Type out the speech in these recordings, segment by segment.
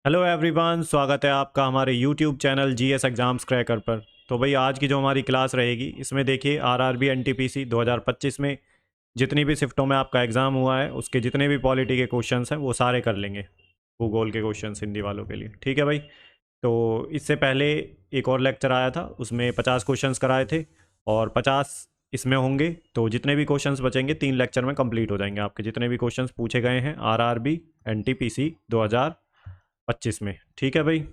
Hello everyone, स्वागत है आपका हमारे YouTube channel GS exams cracker पर। तो भाई आज की जो हमारी क्लास रहेगी इसमें देखिए आरआरबी एनटीपीसी 2025 में जितनी भी शिफ्टों में आपका एग्ज़ाम हुआ है उसके जितने भी पॉलिटी के क्वेश्चंस हैं वो सारे कर लेंगे। भूगोल के क्वेश्चंस हिंदी वालों के लिए, ठीक है भाई। तो इससे पहले एक और लेक्चर आया था, उसमें 50 क्वेश्चंस कराए थे और 50 इसमें होंगे। तो जितने भी क्वेश्चंस बचेंगे 3 लेक्चर में कंप्लीट हो जाएंगे आपके जितने भी क्वेश्चंस पूछे गए हैं आरआरबी एनटीपीसी 2025 में, ठीक है भाई।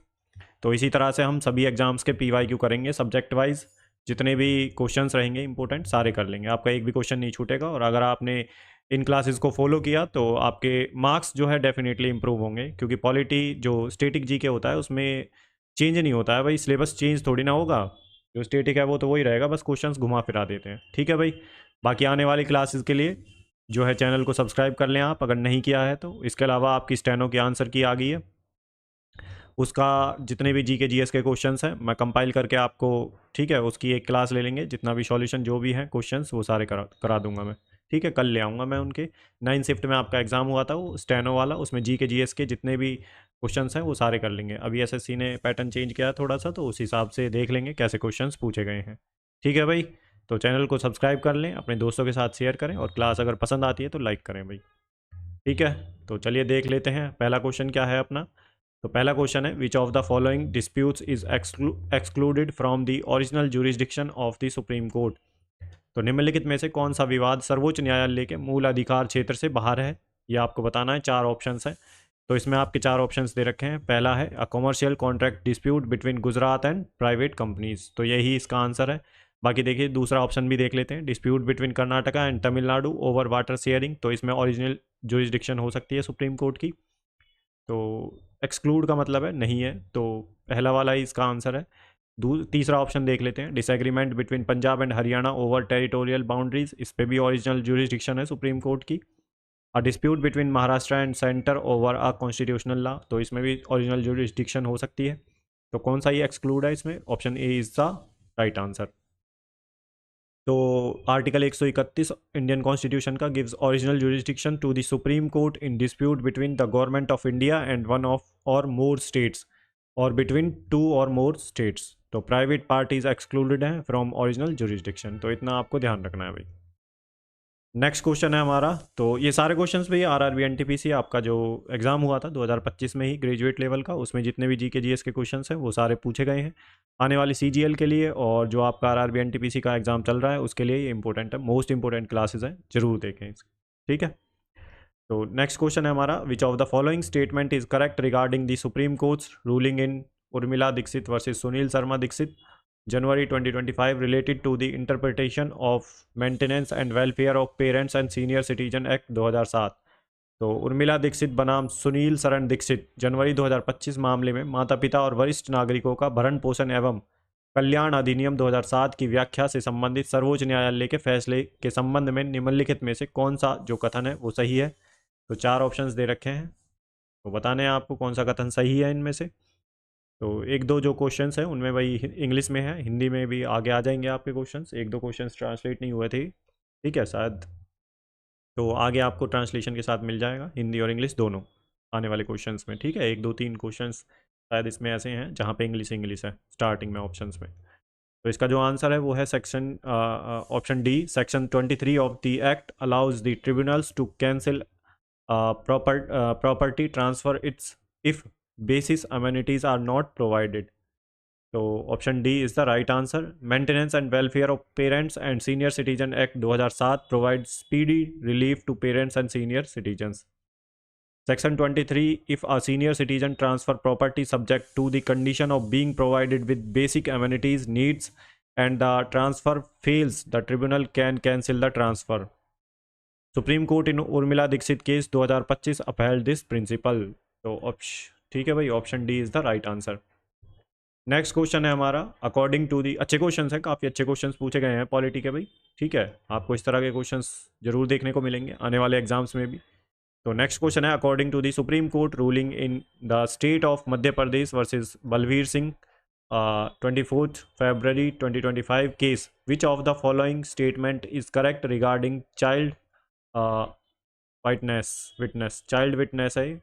तो इसी तरह से हम सभी एग्जाम्स के पीवाईक्यू करेंगे सब्जेक्ट वाइज। जितने भी क्वेश्चंस रहेंगे इंपॉर्टेंट सारे कर लेंगे, आपका एक भी क्वेश्चन नहीं छूटेगा। और अगर आपने इन क्लासेस को फॉलो किया तो आपके मार्क्स जो है डेफिनेटली इंप्रूव होंगे, क्योंकि पॉलिटी जो स्टेटिक जी के होता है उसमें चेंज नहीं होता है भाई। सिलेबस चेंज थोड़ी ना होगा, जो स्टेटिक है वो तो वही रहेगा, बस क्वेश्चंस घुमा फिरा देते हैं, ठीक है भाई। बाकी आने वाली क्लासेस के लिए जो है चैनल को सब्सक्राइब कर लें आप अगर नहीं किया है तो। इसके अलावा आपकी स्टेनो की आंसर की आ गई है, उसका जितने भी जी के जी एस के क्वेश्चंस हैं मैं कंपाइल करके आपको, ठीक है, उसकी एक क्लास ले लेंगे। जितना भी सॉल्यूशन जो भी हैं क्वेश्चंस वो सारे करा दूंगा मैं, ठीक है। कल ले आऊँगा मैं उनके। 9 शिफ्ट में आपका एग्ज़ाम हुआ था वो स्टेनो वाला, उसमें जी के जी एस के जितने भी क्वेश्चंस हैं वो सारे कर लेंगे। अभी एसएससी ने पैटर्न चेंज किया है थोड़ा सा, तो उस हिसाब से देख लेंगे कैसे क्वेश्चंस पूछे गए हैं, ठीक है भाई। तो चैनल को सब्सक्राइब कर लें, अपने दोस्तों के साथ शेयर करें और क्लास अगर पसंद आती है तो लाइक करें भाई, ठीक है। तो चलिए देख लेते हैं पहला क्वेश्चन क्या है अपना। तो पहला क्वेश्चन है, which of the following disputes is excluded from the original jurisdiction of the supreme court. तो निम्नलिखित में से कौन सा विवाद सर्वोच्च न्यायालय के मूल अधिकार क्षेत्र से बाहर है, ये आपको बताना है। 4 ऑप्शंस हैं, तो इसमें आपके 4 ऑप्शंस दे रखे हैं। पहला है अ commercial contract dispute between Gujarat and private companies, तो यही इसका आंसर है। बाकी देखिए दूसरा ऑप्शन भी देख लेते हैं, dispute between Karnataka and Tamil Nadu over water sharing, तो इसमें ओरिजिनल जुरिस्डिक्शन हो सकती है सुप्रीम कोर्ट की। तो एक्सक्लूड का मतलब है नहीं है, तो पहला वाला ही इसका आंसर है। तीसरा ऑप्शन देख लेते हैं, disagreement between Punjab and Haryana over territorial boundaries, इस पे भी ओरिजिनल जुरिस्डिक्शन है सुप्रीम कोर्ट की। A dispute between Maharashtra and centre over a constitutional law, तो इसमें भी ओरिजिनल जुरिस्डिक्शन हो सकती है। तो कौन सा ये एक्सक्लूड है इसमें, option A is the right answer. तो आर्टिकल 131 इंडियन कॉन्स्टिट्यूशन का gives original jurisdiction to the supreme court in dispute between the government of India and one of or more states or between 2 or more states. तो private parties excluded हैं from original jurisdiction, तो इतना आपको ध्यान रखना है भाई। Next question है हमारा, तो ये सारे क्वेश्चंस भी आरआरबी एनटीपीसी आपका जो एग्जाम हुआ था 2025 में ही ग्रेजुएट लेवल का, उसमें जितने भी जीके जीएस के क्वेश्चंस हैं वो सारे पूछे गए हैं आने वाली सीजीएल के लिए। और जो आपका आरआरबी एनटीपीसी का एग्जाम चल रहा है उसके लिए ये इंपॉर्टेंट है, मोस्ट इंपॉर्टेंट क्लासेस हैं, जरूर देखें इसके, ठीक है। तो नेक्स्ट क्वेश्चन है हमारा, which of the following statement is correct regarding the supreme court's ruling in Urmila Dixit versus Sunil Sharma Dixit January 2025 related to the interpretation of Maintenance and Welfare of Parents and Senior Citizen Act 2007। तो उर्मिला दीक्षित बनाम सुनील शरण दीक्षित जनवरी 2025 मामले में माता पिता और वरिष्ठ नागरिकों का भरण पोषण एवं कल्याण अधिनियम 2007 की व्याख्या से संबंधित सर्वोच्च न्यायालय के फैसले के संबंध में निम्नलिखित में से कौन सा जो कथन है वो सही है। तो 4 ऑप्शंस दे रखे हैं, तो बताने हैं आपको कौन सा कथन सही है इनमें से। तो एक दो जो क्वेश्चंस हैं उनमें वही इंग्लिश में है, हिंदी में भी आगे आ जाएंगे आपके क्वेश्चंस। एक दो क्वेश्चंस ट्रांसलेट नहीं हुए थे, ठीक है शायद, तो आगे आपको ट्रांसलेशन के साथ मिल जाएगा हिंदी और इंग्लिश दोनों आने वाले क्वेश्चंस में, ठीक है। 1 2 3 क्वेश्चंस शायद इसमें ऐसे हैं जहाँ पे इंग्लिश इंग्लिश है स्टार्टिंग में ऑप्शंस में। तो इसका जो आंसर है वो है section option D, section 23 of the act allows the tribunals to cancel property transfer its if basis amenities are not provided. तो option D is the right answer. Maintenance and welfare of parents and senior citizen act 2007 provide speedy relief to parents and senior citizens. Section 23, if a senior citizen transfer property subject to the condition of being provided with basic amenities needs and the transfer fails, the tribunal can cancel the transfer. Supreme court in Urmila Dixit case 2025 upheld this principle. तो ठीक है भाई, option D is the right answer. Next question है हमारा, according to दी, अच्छे question हैं, काफ़ी अच्छे क्वेश्चन पूछे गए हैं पॉलिटी के भाई, ठीक है। आपको इस तरह के क्वेश्चन जरूर देखने को मिलेंगे आने वाले एग्जाम्स में भी। तो नेक्स्ट क्वेश्चन है, according to the supreme court ruling in the state of Madhya Pradesh versus Balveer Singh 24 February 2025 case, which of the following statement is correct regarding child witness, child witness है,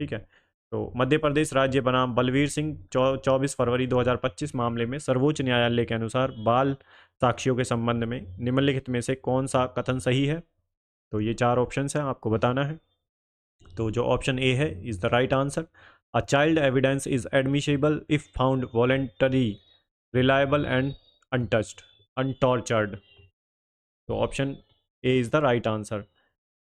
ठीक है। तो मध्य प्रदेश राज्य बनाम बलवीर सिंह 24 फरवरी 2025 मामले में सर्वोच्च न्यायालय के अनुसार बाल साक्ष्यों के संबंध में निम्नलिखित में से कौन सा कथन सही है। तो ये चार ऑप्शंस हैं, आपको बताना है। तो जो ऑप्शन ए है is the right answer. A child evidence is admissible if found voluntary, reliable and untouched, untortured. तो option A is the right answer.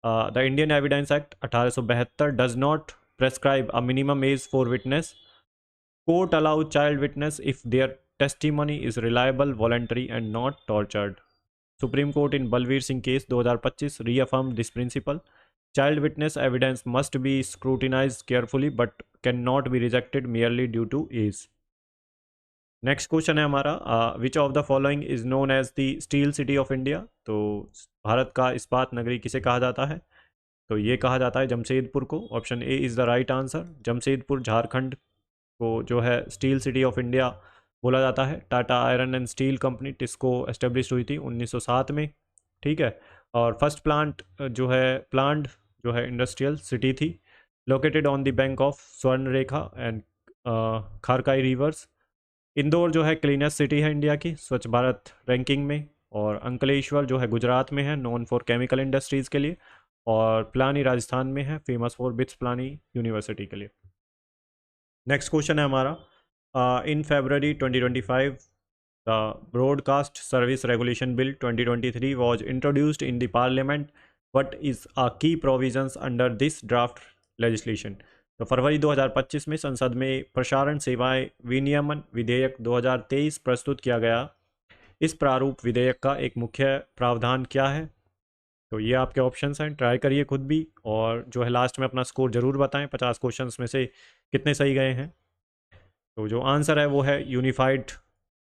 The Indian evidence act 1872 does not prescribe a minimum age for witness. Court allow child witness if their testimony is reliable, voluntary, and not tortured. Supreme Court in Balveer Singh case 2025 reaffirmed this principle. Child witness evidence must be scrutinized carefully but cannot be rejected merely due to age. Next question है हमारा, which of the following is known as the steel city of India. तो भारत का इस्पात नगरी किसे कहा जाता है। तो ये कहा जाता है जमशेदपुर को। Option A is the right answer. Jamshedpur Jharkhand को जो है स्टील सिटी ऑफ इंडिया बोला जाता है। Tata iron and steel company TISCO establish हुई थी 1907 में, ठीक है। और फर्स्ट प्लांट जो है इंडस्ट्रियल सिटी थी, located on the bank of स्वर्ण रेखा एंड खारकाई रिवर्स। इंदौर जो है क्लीनेस्ट सिटी है इंडिया की स्वच्छ भारत रैंकिंग में। और अंकलेश्वर जो है गुजरात में है, नोन फॉर केमिकल इंडस्ट्रीज़ के लिए। और प्लानी राजस्थान में है, famous for BITS Pilani university के लिए। नेक्स्ट क्वेश्चन है हमारा, in February 2025 the broadcast service regulation bill 2023 was introduced in the parliament. What is a key provisions under this draft legislation. तो फरवरी 2025 में संसद में प्रसारण सेवाएं विनियमन विधेयक 2023 प्रस्तुत किया गया। इस प्रारूप विधेयक का एक मुख्य प्रावधान क्या है। तो ये आपके ऑप्शंस हैं, ट्राई करिए खुद भी, और जो है लास्ट में अपना स्कोर जरूर बताएं 50 क्वेश्चंस में से कितने सही गए हैं। तो जो आंसर है वो है unified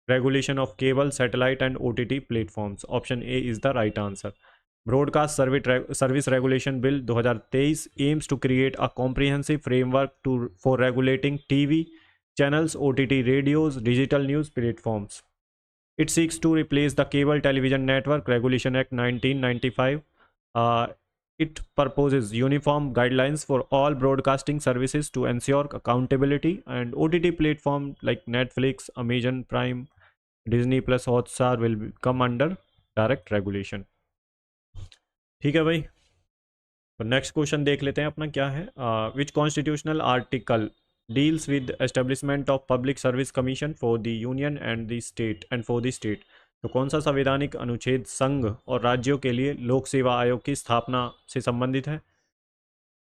regulation of cable, satellite and OTT platforms. Option A is the right answer. Broadcast service regulation bill 2023 aims to create a comprehensive framework for regulating TV channels, OTT radios, digital news platforms. It seeks to replace the Cable Television Network Regulation Act 1995. Uh, it proposes uniform guidelines for all broadcasting services to ensure accountability, and OTT platform like Netflix, Amazon Prime, Disney Plus, Hotstar will come under direct regulation. ठीक है भाई, तो next question देख लेते हैं अपना क्या है। Which constitutional article deals with establishment of public service commission for the union and the state and for the state. तो कौन सा संवैधानिक अनुच्छेद संघ और राज्यों के लिए लोक सेवा आयोग की स्थापना से संबंधित है।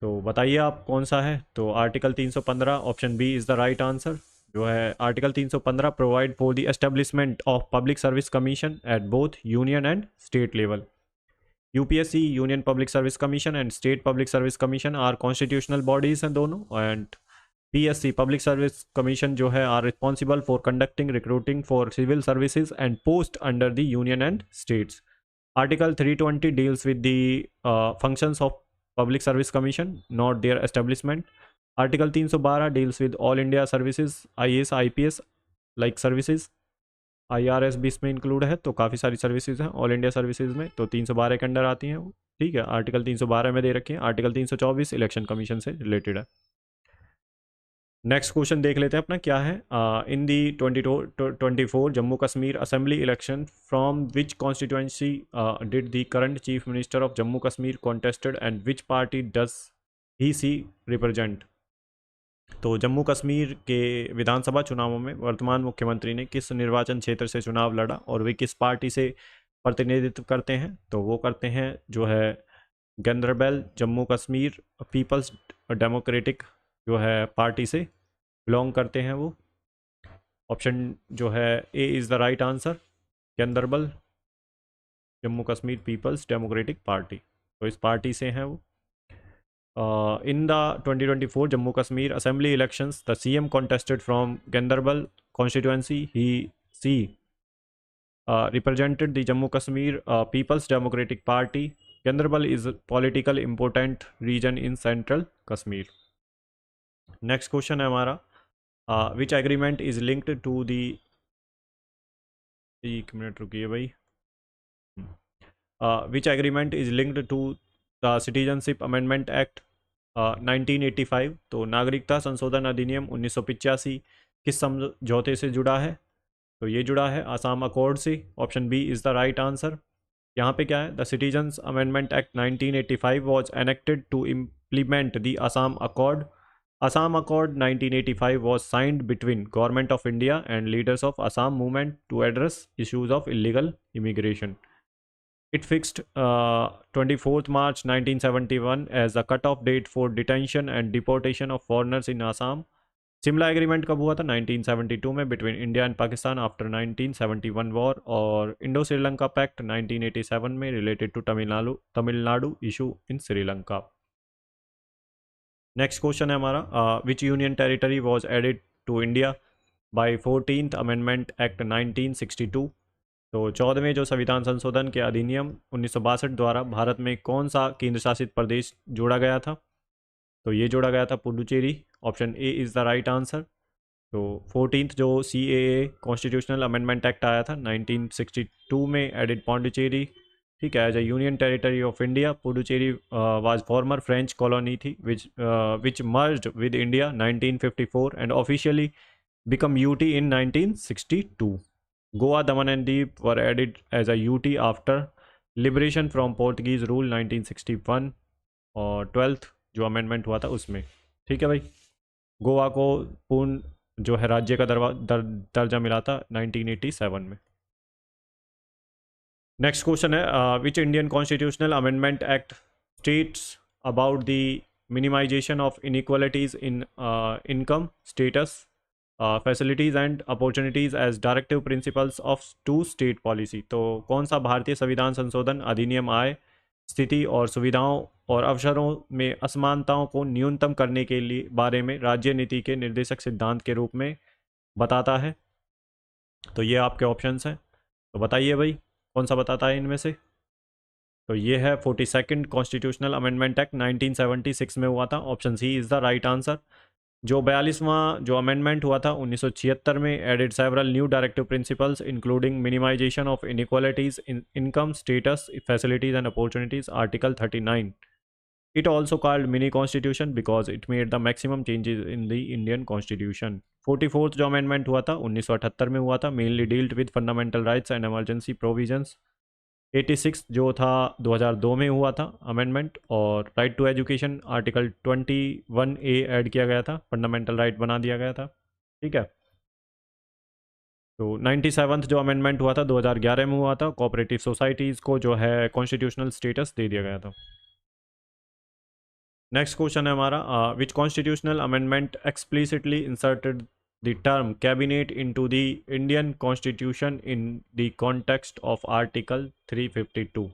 तो बताइए आप कौन सा है। तो article 315, option B is the right answer. जो है article 315 provide for the establishment of public service commission at both union and state level. UPSC, union public service commission and state public service commission are constitutional bodies हैं दोनों। And PSC public service commission जो है are responsible for conducting recruiting for civil services and post under the union and states. Article 320 deals with the functions of public service commission, not there establishment. Article 312 deals with all India services, IAS IPS like services. IRS भी इसमें include है, तो काफ़ी सारी services हैं all India services में, तो 312 के अंडर आती हैं वो, ठीक है। आर्टिकल 312 में दे रखे हैं। आर्टिकल 324 इलेक्शन कमीशन से रिलेटेड है। नेक्स्ट क्वेश्चन देख लेते हैं अपना क्या है। In the 2024 Jammu Kashmir assembly election from which constituency did the current chief minister of Jammu Kashmir contested and which party does he see represent. तो जम्मू कश्मीर के विधानसभा चुनावों में वर्तमान मुख्यमंत्री ने किस निर्वाचन क्षेत्र से चुनाव लड़ा और वे किस पार्टी से प्रतिनिधित्व करते हैं। तो वो करते हैं जो है गंदरबैल जम्मू कश्मीर पीपल्स डेमोक्रेटिक जो है पार्टी से बिलोंग करते हैं वो। ऑप्शन जो है A is the right answer. Ganderbal Jammu Kashmir peoples democratic party, तो इस पार्टी से हैं वो। In the 2024 Jammu Kashmir Assembly elections, the CM contested from Ganderbal constituency. He represented the Jammu Kashmir People's Democratic Party. Ganderbal is a politically important region in central Kashmir. Next question है हमारा, which agreement is linked to the, एक minute रुकिए भाई, which agreement is linked to the Citizenship Amendment Act 1985। तो नागरिकता संशोधन अधिनियम 1985 किस समझौते से जुड़ा है? तो ये जुड़ा है आसाम अकॉर्ड से। Option B is the right answer. यहाँ पे क्या है, the citizens amendment act 1985 was enacted to implement the Assam accord. Assam Accord 1985 was signed between Government of India and leaders of Assam movement to address issues of illegal immigration. It fixed 24th March 1971 as the cutoff date for detention and deportation of foreigners in Assam. Shimla agreement कब हुआ था? 1972 में between India and Pakistan after 1971 war. और Indo Sri Lanka pact 1987 में related to Tamil Nadu issue in Sri Lanka. Next question है हमारा, which union territory was added to India by 14th amendment act 1962। तो 14वें जो संविधान संशोधन के अधिनियम 1962 द्वारा भारत में कौन सा केंद्र शासित प्रदेश जोड़ा गया था? तो ये जोड़ा गया था Puducherry. Option A is the right answer. तो 14th जो CAA कॉन्स्टिट्यूशनल अमेंडमेंट एक्ट आया था 1962 में एडिड पौंडीचेरी, ठीक है, as a union territory of India. Puducherry was former French colony थी which merged with India 1954 and officially become UT in 1962। Goa, Daman and Diu were added as a UT after liberation from Portuguese rule 1961 और 12th जो amendment हुआ था उसमें, ठीक है भाई। गोवा को पूर्ण जो है राज्य का दर्जा मिला था 1987 में। नेक्स्ट क्वेश्चन है, which Indian constitutional amendment act states about the minimisation of inequalities in income status facilities and opportunities as directive principles of to state policy. तो कौन सा भारतीय संविधान संशोधन अधिनियम आय, स्थिति और सुविधाओं और अवसरों में असमानताओं को न्यूनतम करने के लिए बारे में राज्य नीति के निर्देशक सिद्धांत के रूप में बताता है? तो ये आपके ऑप्शंस हैं, तो बताइए भाई कौन सा बताता है इनमें से? तो ये है 42nd कॉन्स्टिट्यूशनल अमेंडमेंट एक्ट 1976 में हुआ था। Option C is the right answer. जो 42वां जो अमेंडमेंट हुआ था 1976 में added several new directive principles including minimisation of inequalities in income status facilities and opportunities, article 39। It also called mini constitution because it made the maximum changes in the Indian constitution. 44th जो amendment हुआ था 1978 में हुआ था, mainly dealt with fundamental rights and emergency provisions. 86 जो था 2002 में हुआ था अमेंडमेंट, और right to education article 21A add किया गया था, फंडामेंटल राइट बना दिया गया था, ठीक है। तो 97th जो अमेंडमेंट हुआ था 2011 में हुआ था, कोऑपरेटिव सोसाइटीज़ को जो है कॉन्स्टिट्यूशनल स्टेटस दे दिया गया था। नेक्स्ट क्वेश्चन है हमारा, which constitutional amendment explicitly inserted the term cabinet into the Indian constitution in the context of article 352।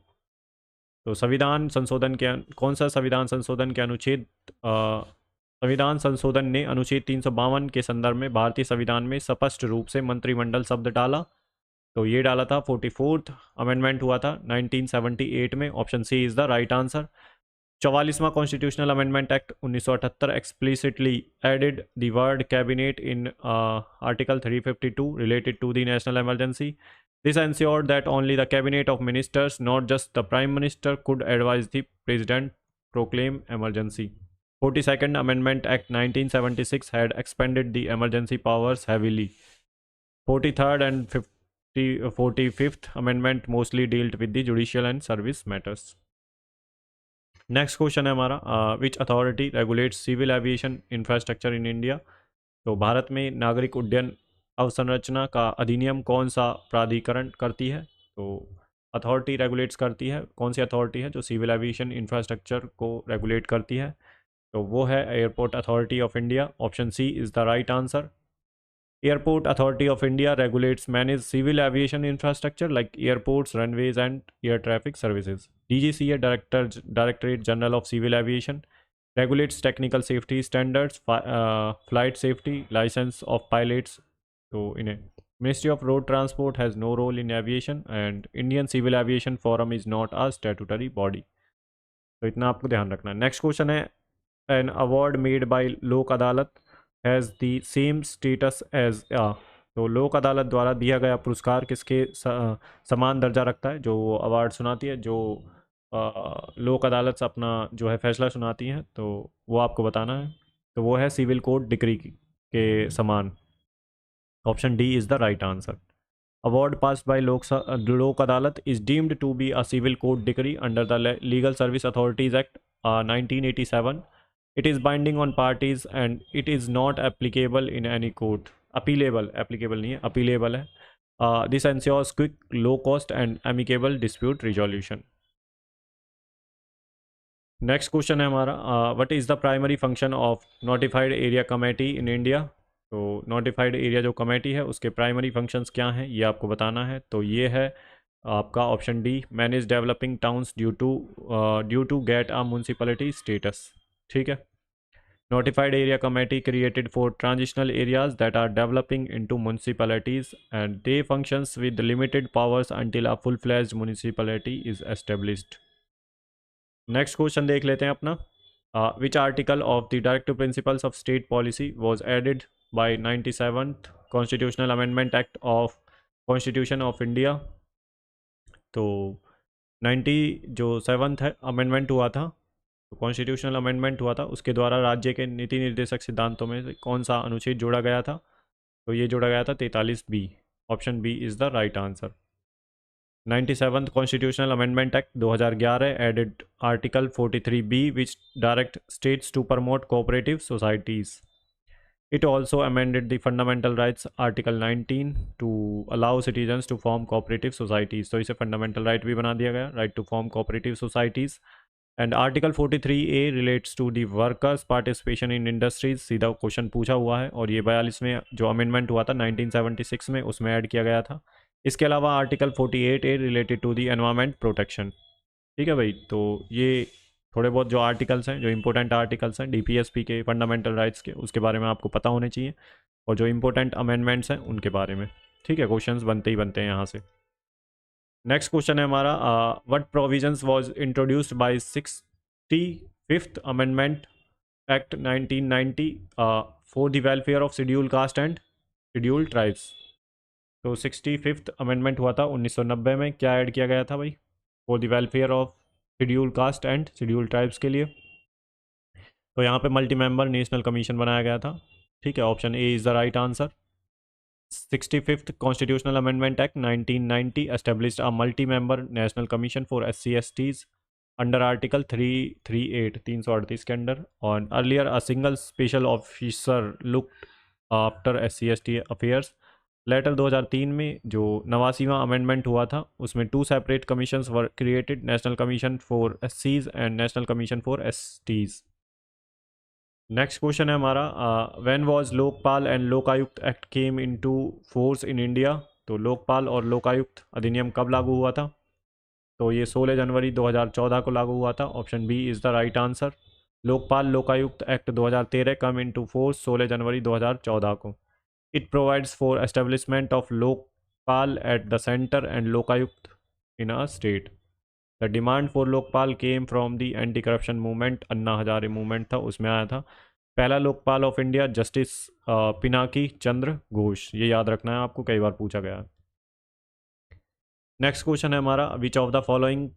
तो संविधान संशोधन के कौन सा संविधान संशोधन के अनुच्छेद संविधान संशोधन ने अनुच्छेद 352 के संदर्भ में भारतीय संविधान में स्पष्ट रूप से मंत्रिमंडल शब्द डाला? तो ये डाला था 44th अमेंडमेंट हुआ था 1978 में। Option C is the right answer. 44वां constitutional amendment act 1978 explicitly added the word cabinet in article 352 related to the national emergency. This ensured that only the cabinet of ministers, not just the prime minister, could advise the president proclaim emergency. 42nd Amendment Act 1976 had expanded the emergency powers heavily. 43rd and 45th Amendment mostly dealt with the judicial and service matters. Next question है हमारा, which authority regulates civil aviation infrastructure in India. तो भारत में नागरिक उड्डयन अवसंरचना का अधिनियम कौन सा प्राधिकरण करती है? तो अथॉरिटी रेगुलेट्स करती है, कौन सी अथॉरिटी है जो सिविल एविएशन इंफ्रास्ट्रक्चर को रेगुलेट करती है? तो वो है airport authority of India. Option C is the right answer. Airport Authority of India regulates manage civil aviation infrastructure like airports, runways and air traffic services. DGCA Directorate General of Civil Aviation regulates technical safety standards, flight safety, license of pilots. So in a Ministry of Road Transport has no role in aviation and Indian Civil Aviation Forum is not a statutory body. तो इतना आपको ध्यान रखना है। Next question है, an award made by Lok Adalat has the same status as तो लोक अदालत द्वारा दिया गया पुरस्कार किसके समान दर्जा रखता है? जो अवार्ड सुनाती है, जो लोक अदालत अपना जो है फैसला सुनाती हैं, तो वो आपको बताना है। तो वो है सिविल कोड डिक्री के समान। Option D is the right answer. Award pass by Lok Adalat is deemed to be a civil code decree under the legal service authorities act 1987। It is binding on parties and it is not applicable in any court. Appealable, applicable नहीं है, appealable है। This ensures quick, low cost and amicable dispute resolution. Next question है हमारा, what is the primary function of notified area committee in India. तो notified area जो committee है उसके primary functions क्या हैं ये आपको बताना है। तो ये है आपका option D, manage developing towns due to get a municipality status. ठीक है। Notified area committee created for transitional areas that are developing into municipalities and they functions with limited powers until a full fledged municipality is established. Next question देख लेते हैं अपना, which article of the directive principles of state policy was added by 97th constitutional amendment act of constitution of India. तो 90 जो 7th है amendment हुआ था, तो कॉन्स्टिट्यूशनल अमेंडमेंट हुआ था, उसके द्वारा राज्य के नीति निर्देशक सिद्धांतों में से कौन सा अनुच्छेद जोड़ा गया था। तो ये जोड़ा गया था 43B। Option B is the right answer. 97th constitutional amendment act 2011 added article 43B which direct states to promote cooperative societies. It also amended the Fundamental Rights Article 19 to allow citizens to form cooperative societies। तो इसे fundamental right भी बना दिया गया, right to form cooperative societies. And article 43A relates to the workers participation in industries. सीधा question पूछा हुआ है, और ये 42वें जो अमेंडमेंट हुआ था 1976 में, उसमें ऐड किया गया था। इसके अलावा article 48A related to the environment protection. ठीक है भाई, तो ये थोड़े बहुत जो आर्टिकल्स हैं, जो इंपॉर्टेंट आर्टिकल्स हैं डीपीएसपी के, फंडामेंटल राइट्स के, उसके बारे में आपको पता होने चाहिए, और जो इंपॉर्टेंट अमेंडमेंट्स हैं उनके बारे में। ठीक है, क्वेश्चंस बनते ही बनते हैं यहाँ से। नेक्स्ट क्वेश्चन है हमारा, what provisions was introduced by 65th amendment act 1990 for the welfare of schedule caste and schedule tribes. तो 65th अमेंडमेंट हुआ था 1990 में, क्या ऐड किया गया था भाई for the welfare of schedule caste and schedule tribes के लिए। तो यहाँ पे मल्टी मेंबर नेशनल कमीशन बनाया गया था। ठीक है, option A is the right answer. 65th constitutional amendment act 1990 established a multi member national commission for SC/STs under article 338 के अंडर, और earlier a single special officer looked after SC/ST affairs. Later 2003 में जो 89वां amendment हुआ था उसमें 2 separate commissions were created, national commission for SCs and national commission for STs। Next question है हमारा, when was Lokpal and Lokayukta act came into force in India. तो लोकपाल और लोकायुक्त अधिनियम कब लागू हुआ था। तो ये 16 जनवरी 2014 को लागू हुआ था। Option B is the right answer. Lokpal Lokayukta act 2013 come into force 16 January 2014 को। It provides for establishment of Lokpal at the centre and Lokayukta in a state. The demand for Lokpal came from the anti corruption movement, Anna Hazare movement था, उसमें आया था। पहला Lokpal of India justice Pinaki Chandra Ghose, ये याद रखना है आपको, कई बार पूछा गया है। नेक्स्ट क्वेश्चन है हमारा, which of the following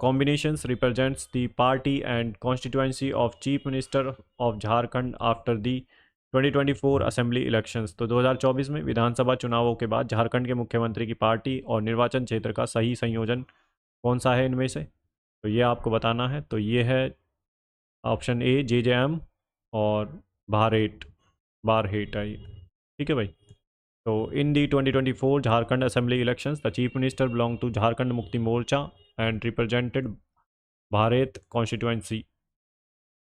combinations represents the party and constituency of chief minister of Jharkhand after the 2024 assembly elections. तो 2024 में विधानसभा चुनावों के बाद झारखंड के मुख्यमंत्री की पार्टी और निर्वाचन क्षेत्र का सही संयोजन कौन सा है इनमें से। तो ये आपको बताना है। तो ये है ऑप्शन ए JJM और बारहेट है ये। ठीक है भाई। तो in the 2024 Jharkhand assembly elections the chief minister belong to Jharkhand Mukti Morcha and represented Barhait constituency.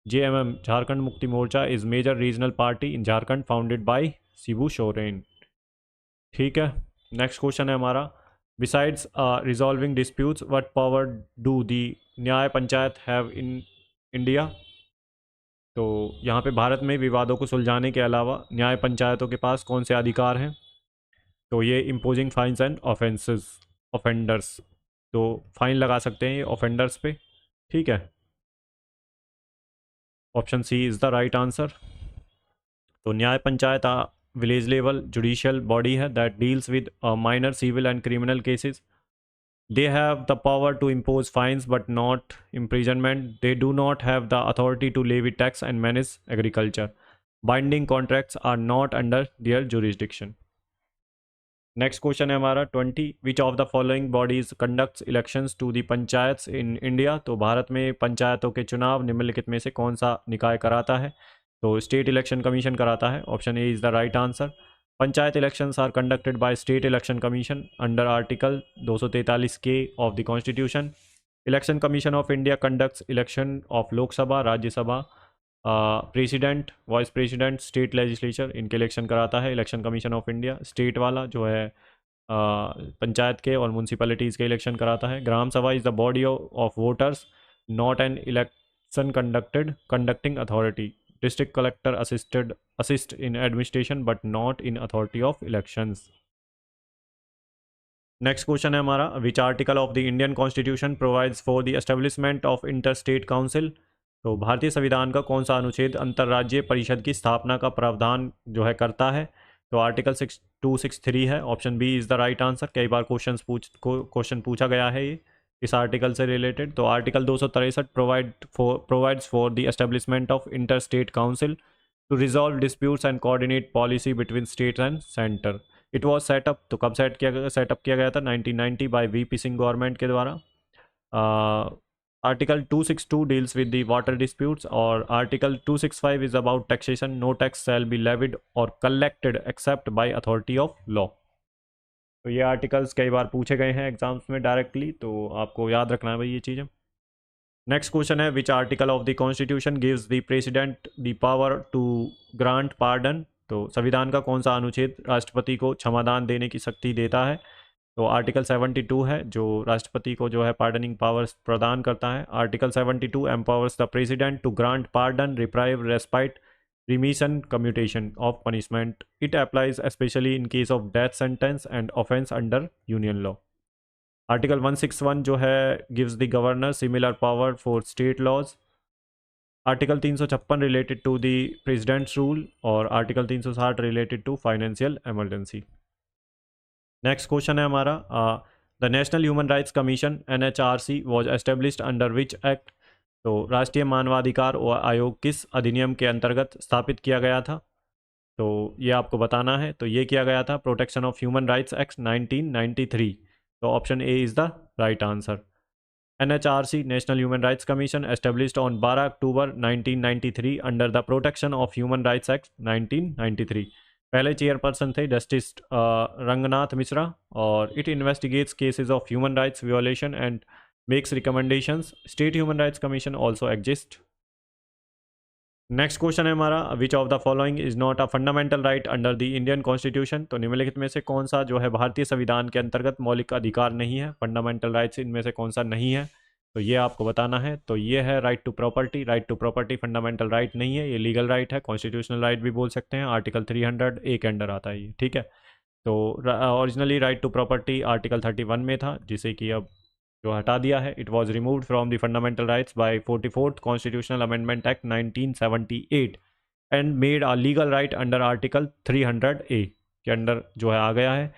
JMM Jharkhand Mukti Morcha is major regional party in Jharkhand founded by Shibu Soren. ठीक है। नेक्स्ट क्वेश्चन है हमारा, besides resolving disputes what power do the Nyaya panchayat have in India. तो यहाँ पे भारत में विवादों को सुलझाने के अलावा न्याय पंचायतों के पास कौन से अधिकार हैं। तो ये इम्पोजिंग फाइन्स एंड ऑफेंडर्स, तो फाइन लगा सकते हैं ये ऑफेंडर्स पे। ठीक है, option C is the right answer. तो Nyaya panchayat village level judicial body है that deals with minor civil and criminal cases. They have the power to impose fines but not imprisonment. They do not have the authority to levy tax and manage agriculture. Binding contracts are not under their jurisdiction. Next question है हमारा 20, which of the following bodies conducts elections to the panchayats in India. तो भारत में पंचायतों के चुनाव निम्नलिखित में से कौन सा निकाय कराता है। तो स्टेट इलेक्शन कमीशन कराता है, option A is the right answer. Panchayat elections are conducted by state election commission under article 243 K of the constitution. Election commission of India conducts election of Lok Sabha, Rajya Sabha, president, vice president, state legislature, इनके election कराता है election commission of India. State वाला जो है पंचायत के और municipalities के election कराता है। ग्राम सभा is the body of voters, not an election conducting authority. District collector assist in administration but not in authority of elections. Next question है हमारा, which article of the Indian constitution provides for the establishment of inter state council. तो भारतीय संविधान का कौन सा अनुच्छेद अंतर्राज्यीय परिषद की स्थापना का प्रावधान जो है करता है। तो आर्टिकल 6263 है, option B is the right answer. कई बार क्वेश्चन पूछा गया है ये इस आर्टिकल से रिलेटेड। तो article 263 provides for the establishment of inter state council to resolve disputes and coordinate policy between states and centre. It was set up, तो कब सेटअप किया गया था 1990 बाय वीपी सिंह गवर्नमेंट के द्वारा। Article 262 deals with the water disputes और article 265 is about taxation. No tax shall be levied और collected except by authority of law. तो ये आर्टिकल्स कई बार पूछे गए हैं एग्जाम्स में डायरेक्टली, तो आपको याद रखना है भाई ये चीज़ें। नेक्स्ट क्वेश्चन है, which article of the constitution gives the president the power to grant pardon. तो संविधान का कौन सा अनुच्छेद राष्ट्रपति को क्षमादान देने की शक्ति देता है। तो आर्टिकल 72 है जो राष्ट्रपति को जो है पार्डनिंग पावर्स प्रदान करता है। Article 72 empowers the president to grant pardon, reprieve, respite, remission, commutation of punishment. It applies specially in case of death sentence and offence under union law. Article 161 जो है gives the governor similar power for state laws. Article 356 related to the president's rule और article 360 related to financial emergency. Next question है हमारा, the national human rights commission NHRC was established under which act. तो राष्ट्रीय मानवाधिकार आयोग किस अधिनियम के अंतर्गत स्थापित किया गया था। तो ये आपको बताना है। तो ये किया गया था protection of human rights act 1993। तो option A is the right answer. NHRC national human rights commission established on 12 October 1993 under the protection of human rights act 1993। पहले चेयरपर्सन थे जस्टिस रंगनाथ मिश्रा और it investigates cases of human rights violation and makes recommendations. State human rights commission also exist. Next question है हमारा, which of the following is not a fundamental right under the Indian constitution. तो निम्नलिखित में से कौन सा जो है भारतीय संविधान के अंतर्गत मौलिक अधिकार नहीं है, फंडामेंटल राइट्स इनमें से कौन सा नहीं है। तो ये आपको बताना है। तो ये है right to property. Right to property fundamental right नहीं है, ये लीगल राइट है, कॉन्स्टिट्यूशनल राइट भी बोल सकते हैं। आर्टिकल 300 ए के अंडर आता है ये, ठीक है। तो originally right to property article 31 में था, जिसे कि अब जो हटा दिया है। It was removed from the fundamental rights by 44th constitutional amendment act 1978 and made a legal right under article 300 A के अंडर जो है आ गया है।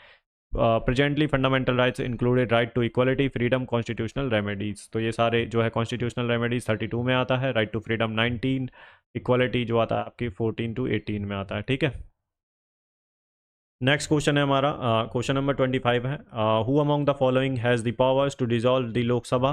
Presently fundamental rights included right to equality, freedom, constitutional remedies. तो ये सारे जो है कॉन्स्टिट्यूशनल रेमेडीज़ 32 में आता है, राइट टू फ्रीडम 19, इक्वलिटी जो आता है आपकी 14 to 18 में आता है, ठीक है। नेक्स्ट क्वेश्चन है हमारा, क्वेश्चन नंबर 25 है, who among the following has the powers to dissolve the Lok Sabha.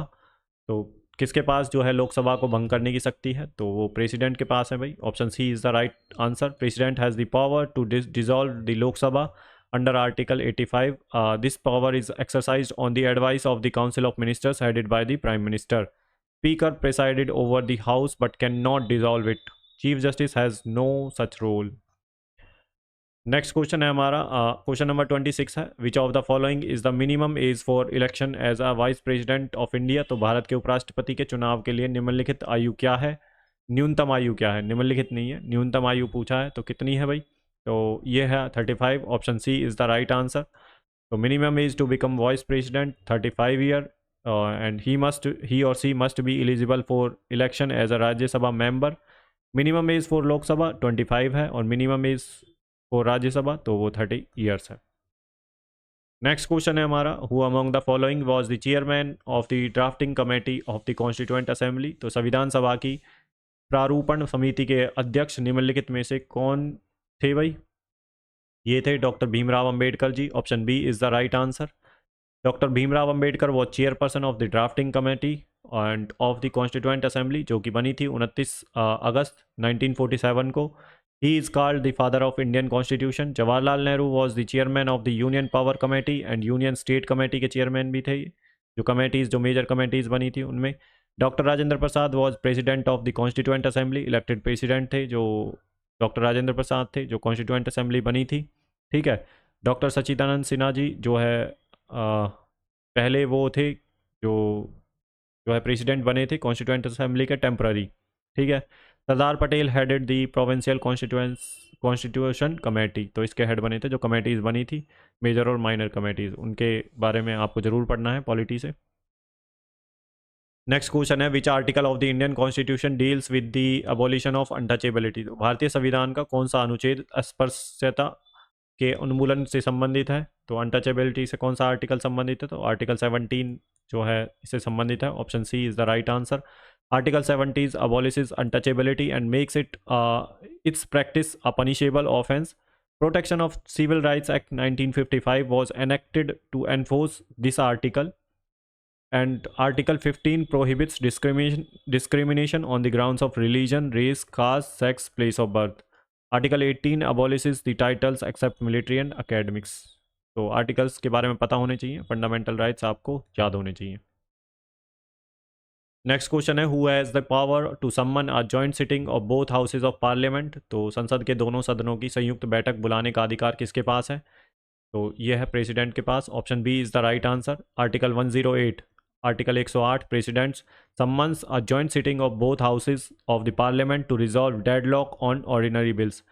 तो किसके पास जो है लोकसभा को भंग करने की शक्ति है। तो वो प्रेसिडेंट के पास है भाई, option C is the right answer. President has the power to dissolve the Lok Sabha under article 85। This power is exercised on the advice of the council of ministers headed by the prime minister. Speaker presided over the house but can not dissolve it. Chief justice has no such role. Next question है हमारा, question number 26 है, which of the following is the minimum age for election as a vice president of India. तो भारत के उपराष्ट्रपति के चुनाव के लिए निम्नलिखित आयु क्या है, न्यूनतम आयु क्या है। निम्नलिखित नहीं है, न्यूनतम आयु पूछा है, तो कितनी है भाई। तो ये है 35, option C is the right answer. तो minimum age to become vice president 35 year and he और she must be eligible for election as a Rajya Sabha member. Minimum age for Lok Sabha 25 है और मिनिमम एज फॉर राज्यसभा तो वो 30 ईयर्स है। Next question है हमारा, who among the following was the chairman of the drafting committee of the constituent assembly. तो संविधान सभा की प्रारूपण समिति के अध्यक्ष निम्नलिखित में से कौन थे भाई? ये थे doctor Bhimrao Ambedkar ji. Option B is the right answer. Doctor Bhimrao Ambedkar वो chairperson of the drafting committee and of the constituent assembly, जो कि बनी थी 29 अगस्त 1947 को। He is called the father of Indian constitution. Jawaharlal Nehru was the chairman of the union power committee and union state committee के chairman भी थे ये, जो कमेटीज़ जो मेजर कमेटीज़ बनी थी उनमें। Doctor Rajendra Prasad was president of the constituent assembly, elected president थे जो डॉक्टर राजेंद्र प्रसाद थे, जो कॉन्स्टिट्यूएंट असेंबली बनी थी। ठीक है। डॉक्टर सच्चिदानंद सिन्हा जी जो है पहले वो थे जो जो है प्रेसिडेंट बने थे कॉन्स्टिट्यूएंट असेंबली के टेम्पररी। ठीक है। सरदार पटेल हेडेड दी प्रोविंशियल कॉन्स्टिट्यूशन कमेटी, तो इसके हेड बने थे जो कमेटीज़ बनी थी मेजर और माइनर कमेटीज़, उनके बारे में आपको ज़रूर पढ़ना है पॉलिटी से। नेक्स्ट क्वेश्चन है, which article of the Indian constitution deals with the abolition of untouchability. तो भारतीय संविधान का कौन सा अनुच्छेद अस्पृश्यता के उन्मूलन से संबंधित है? तो अनटचेबिलिटी से कौन सा आर्टिकल संबंधित है? तो आर्टिकल 17 जो है इससे संबंधित है। Option C is the right answer. Article 70 abolishes untouchability and makes its practice a punishable offence. Protection of civil rights act 1955 was enacted to enforce this article, and Article 15 prohibits discrimination on the grounds of religion, race, caste, sex, place of birth. Article 18 abolishes the titles except military and academics. तो articles के बारे में पता होने चाहिए, fundamental rights आपको याद होने चाहिए। नेक्स्ट क्वेश्चन है, who has the power to summon a joint sitting of both houses of parliament. तो संसद के दोनों सदनों की संयुक्त बैठक बुलाने का अधिकार किसके पास है? तो ये है प्रेसिडेंट के पास। Option B is the right answer. Article 108 article 108 president's summons a joint sitting of both houses of the parliament to resolve deadlock on ordinary bills.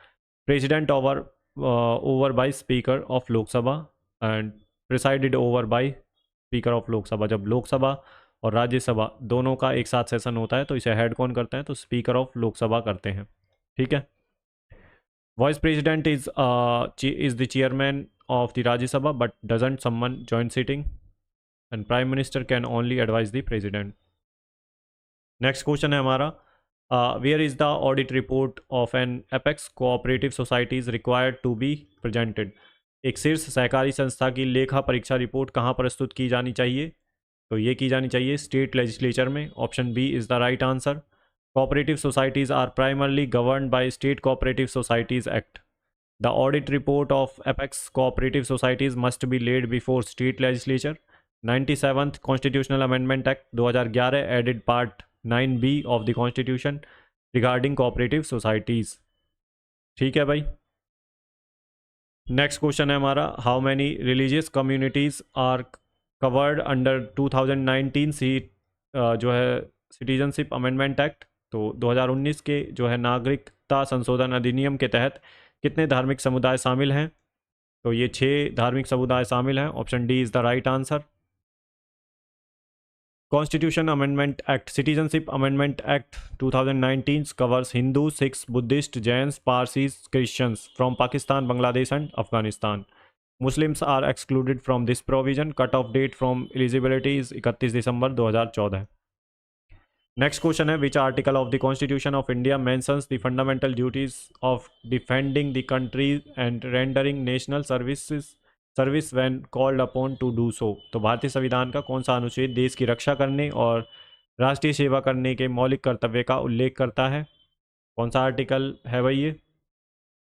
President over by speaker of Lok Sabha and presided over by speaker of Lok Sabha. जब लोकसभा और राज्यसभा दोनों का एक साथ session होता है तो इसे हेड कौन करता है? तो स्पीकर ऑफ लोकसभा करते हैं। ठीक है। Vice president is the chairman of the Rajya Sabha but doesn't summon joint sitting, and Prime Minister can only advise the President. Next question है हमारा, where is the audit report of an apex cooperative society is required to be presented? एक शीर्ष सहकारी संस्था की लेखा परीक्षा report कहाँ प्रस्तुत की जानी चाहिए? तो ये की जानी चाहिए स्टेट लेजिस्लेचर में। Option B is the right answer. Cooperative societies are primarily governed by state cooperative societies act. The audit report of apex cooperative societies must be laid before state legislature. 97th Constitutional Amendment Act 2011 added Part 9B of the Constitution regarding cooperative societies. ठीक है भाई। Next question है हमारा, how many religious communities are covered under 2019 जो है citizenship amendment act. तो 2019 के जो है नागरिकता संशोधन अधिनियम के तहत कितने धार्मिक समुदाय शामिल हैं? तो ये 6 धार्मिक समुदाय शामिल हैं। Option D is the right answer. Constitution amendment act citizenship amendment act 2019 covers Hindu, Sikhs, Buddhist, Jains, Parsis, Christians from Pakistan, Bangladesh and Afghanistan. Muslims are excluded from this provision. Cut off date from eligibility is 31 December 2014। Next question है, which article of the constitution of India mentions the fundamental duties of defending the country and rendering national service when called upon to do so. तो भारतीय संविधान का कौन सा अनुच्छेद देश की रक्षा करने और राष्ट्रीय सेवा करने के मौलिक कर्तव्य का उल्लेख करता है? कौन सा आर्टिकल है भाई ये?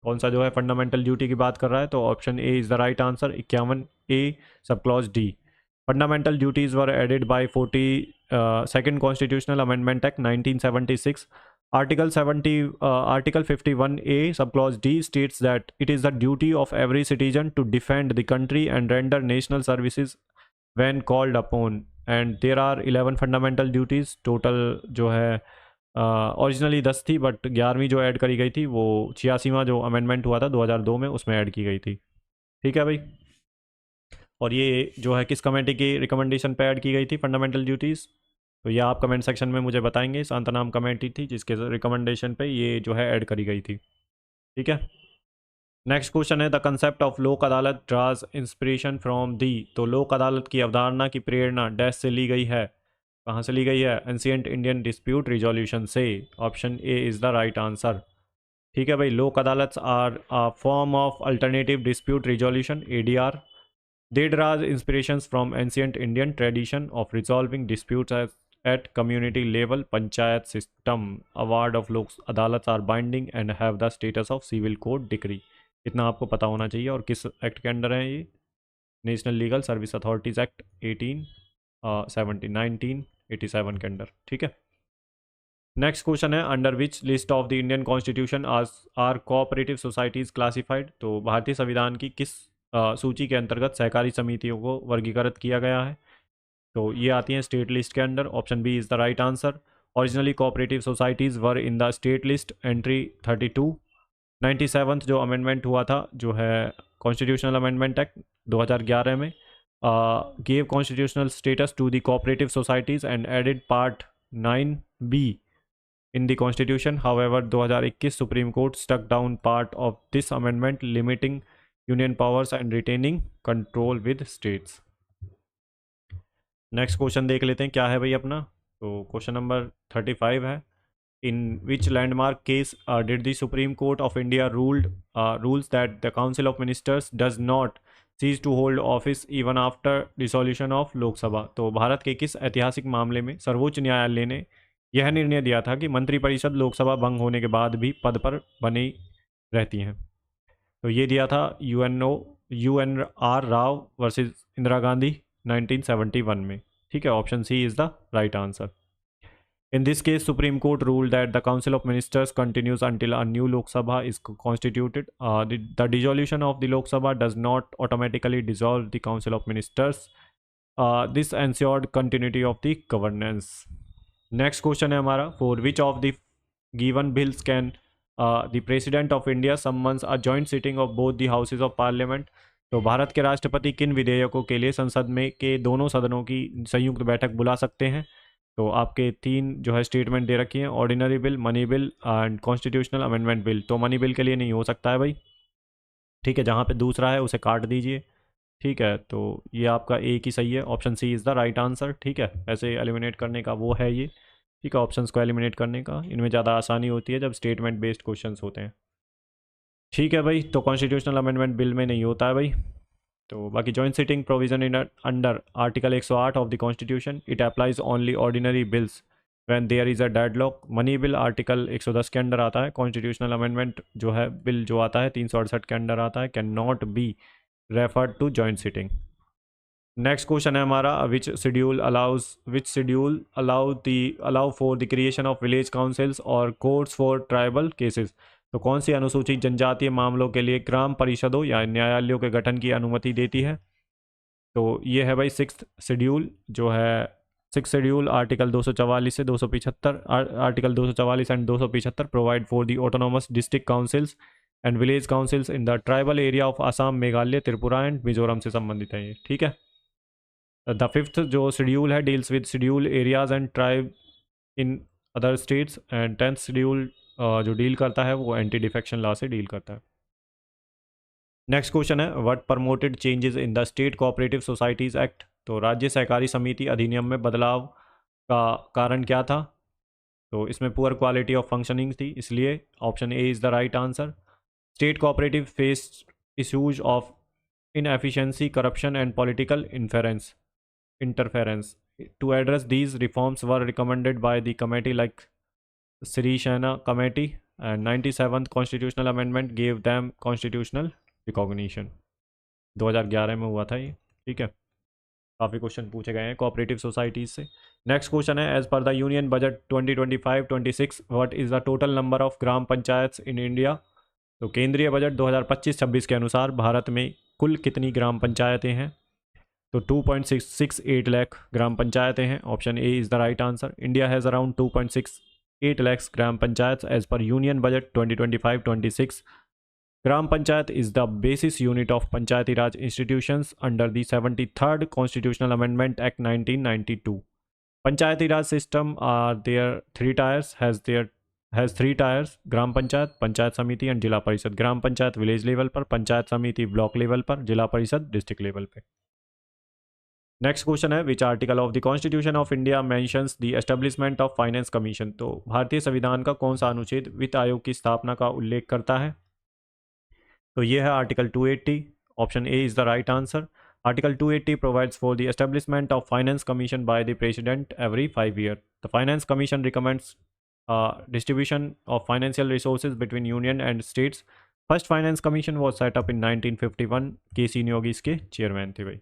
कौन सा जो है फंडामेंटल ड्यूटी की बात कर रहा है? तो option A is the right answer, 51A sub clause D. Fundamental duties were added by 42nd constitutional amendment act 1976। Article 51A subclause D states that it is the duty of every citizen to defend the country and render national services when called upon, and there are 11 fundamental duties total जो है originally 10 थी but 11वीं जो add करी गई थी वो 86वां जो अमेंडमेंट हुआ था 2002 में उसमें ऐड की गई थी। ठीक है भाई। और ये जो है किस कमेटी की रिकमेंडेशन पे ऐड की गई थी फंडामेंटल ड्यूटीज़? तो ये आप कमेंट सेक्शन में मुझे बताएंगे। शांतानाम कमेटी थी जिसके रिकमेंडेशन पे ये जो है ऐड करी गई थी। ठीक है। नेक्स्ट क्वेश्चन है द कंसेप्ट ऑफ लोक अदालत ड्राज इंस्पिरेशन फ्रॉम दी। तो लोक अदालत की अवधारणा की प्रेरणा डैश से ली गई है, कहाँ से ली गई है? एंशियंट इंडियन डिस्प्यूट रिजोल्यूशन से। Option A is the right answer. ठीक है भाई, Lok Adalat are a form of alternative dispute resolution, ADR। They draws inspirations from ancient Indian tradition of resolving disputes at community level, panchayat system, award of Lok Adalat are binding and have the status of civil code decree. इतना आपको पता होना चाहिए। और किस act के under है ये? National legal service authorities act 1987 के अंडर। ठीक है। नेक्स्ट क्वेश्चन है under which list of the Indian constitution are cooperative societies classified. तो भारतीय संविधान की किस सूची के अंतर्गत सहकारी समितियों को वर्गीकृत किया गया है? तो ये आती हैं स्टेट लिस्ट के under. Option B is the right answer. Originally cooperative societies were in the state list, entry 32। 97th जो अमेंडमेंट हुआ था, जो है कॉन्स्टिट्यूशनल अमेंडमेंट एक्ट 2011 में, gave constitutional status to the cooperative societies and added part 9B in the constitution. However 2021 supreme court struck down part of this amendment limiting union powers and retaining control with states. Next question देख लेते हैं क्या है भाई अपना। तो question number 35 है in which landmark case did the Supreme Court of India rules that the Council of Ministers does not cease to hold office even after dissolution of लोक सभा। तो भारत के किस ऐतिहासिक मामले में सर्वोच्च न्यायालय ने यह निर्णय दिया था कि मंत्रिपरिषद लोकसभा भंग होने के बाद भी पद पर बनी रहती हैं? तो ये दिया था UNR राव वर्सेस इंदिरा गांधी 1971 में। ठीक है, option C is the right answer. In this case, Supreme Court ruled that the Council of Ministers continues until a new Lok Sabha is constituted. The dissolution of the Lok Sabha does not automatically dissolve the Council of Ministers. This ensured continuity of the governance. Next question है हमारा, for which of the given bills can the President of India summons a joint sitting of both the houses of Parliament? तो भारत के राष्ट्रपति किन विधेयकों के लिए संसद में के दोनों सदनों की संयुक्त बैठक बुला सकते हैं? तो आपके तीन जो है स्टेटमेंट दे रखी हैं, ordinary bill, money bill and constitutional amendment bill. तो मनी बिल के लिए नहीं हो सकता है भाई। ठीक है, जहाँ पे दूसरा है उसे काट दीजिए। ठीक है, तो ये आपका एक ही सही है, option C is the right answer. ठीक है, ऐसे एलिमिनेट करने का वो है ये। ठीक है, ऑप्शंस को एलिमिनेट करने का, इनमें ज़्यादा आसानी होती है जब स्टेटमेंट बेस्ड क्वेश्चंस होते हैं। ठीक है भाई, तो कॉन्स्टिट्यूशनल अमेंडमेंट बिल में नहीं होता है भाई। तो बाकी joint sitting provision in under article 108 of the constitution, it applies only ordinary bills when there is a deadlock. Money bill article 110 के अंडर आता है। कॉन्स्टिट्यूशनल अमेंडमेंट जो है बिल जो आता है 368 के अंडर आता है, can not be referred to joint sitting. Next question है हमारा, which schedule allow for the creation of village councils और कोर्ट्स फॉर ट्राइबल केसेस। तो कौन सी अनुसूचित जनजातीय मामलों के लिए ग्राम परिषदों या न्यायालयों के गठन की अनुमति देती है? तो ये है भाई 6th शेड्यूल, जो है 6th शेड्यूल आर्टिकल 244 से 275, article 244 and 275 provide for the autonomous district councils and village councils in the tribal area of Assam, Meghalaya, Tripura and Mizoram से संबंधित है ये। ठीक है, द 5th जो शेड्यूल है deals with schedule areas and tribe in other states, and 10th schedule जो deal करता है वो एंटी डिफेक्शन लॉ से डील करता है। नेक्स्ट क्वेश्चन है, what promoted changes in the state cooperative societies act. तो राज्य सहकारी समिति अधिनियम में बदलाव का कारण क्या था? तो इसमें पुअर क्वालिटी ऑफ फंक्शनिंग थी, इसलिए option A is the right answer. State cooperative faced issues of inefficiency, corruption and political interference. To address these, reforms were recommended by the committee like Sirisena Committee, and 97th Constitutional Amendment gave them constitutional recognition. 2011 में हुआ था ये। ठीक है, काफ़ी question पूछे गए हैं कोऑपरेटिव सोसाइटीज़ से। नेक्स्ट क्वेश्चन है, as per the union budget 2025-26 what is the total number of gram panchayat in India. तो केंद्रीय बजट 2025-26 के अनुसार भारत में कुल कितनी ग्राम पंचायतें हैं? तो 2.668 लाख ग्राम पंचायतें हैं, option A is the right answer. India has around 2.68 lakhs gram panchayat as per union budget 2025-26। Gram panchayat is the basis unit of panchayati raj institutions under the 73rd constitutional amendment act 1992। Panchayati raj system are there 3 tiers, has there has 3 tiers: gram panchayat, panchayat samiti and जिला परिषद। ग्राम panchayat village level पर, पंचायत समिति block level पर, जिला परिषद district level पे। Next question है, which article of the constitution of India mentions the establishment of finance commission. तो भारतीय संविधान का कौन सा अनुच्छेद वित्त आयोग की स्थापना का उल्लेख करता है? तो ये है article 280। Option A is the right answer. Article 280 provides for the establishment of finance commission by the president every 5 years. The finance commission recommends distribution of financial resources between union and states. First finance commission was set up in 1951. के सी योगी इसके chairman थे भाई।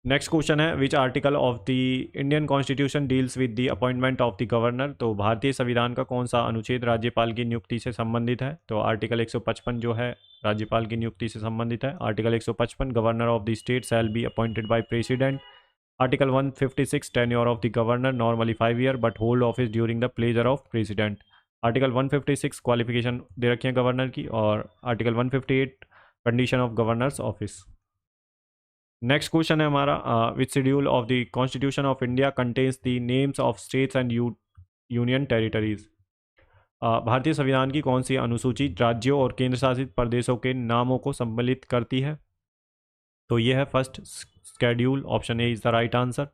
Next question है, which article of the Indian constitution deals with the appointment of the governor. तो भारतीय संविधान का कौन सा अनुच्छेद राज्यपाल की नियुक्ति से संबंधित है? तो आर्टिकल 155 जो है राज्यपाल की नियुक्ति से संबंधित है। Article 155, governor of the state shall be appointed by president. Article 156, tenure of the governor normally 5 year but hold office during the pleasure of president. Article 156 qualification दे रखी है गवर्नर की, और article 158 condition of governor's office. Next question है हमारा, which schedule of the constitution of India contains the names of states and union territories. भारतीय संविधान की कौन सी अनुसूची राज्यों और केंद्र शासित प्रदेशों के नामों को सम्मिलित करती है? तो ये है first schedule. Option A is the right answer.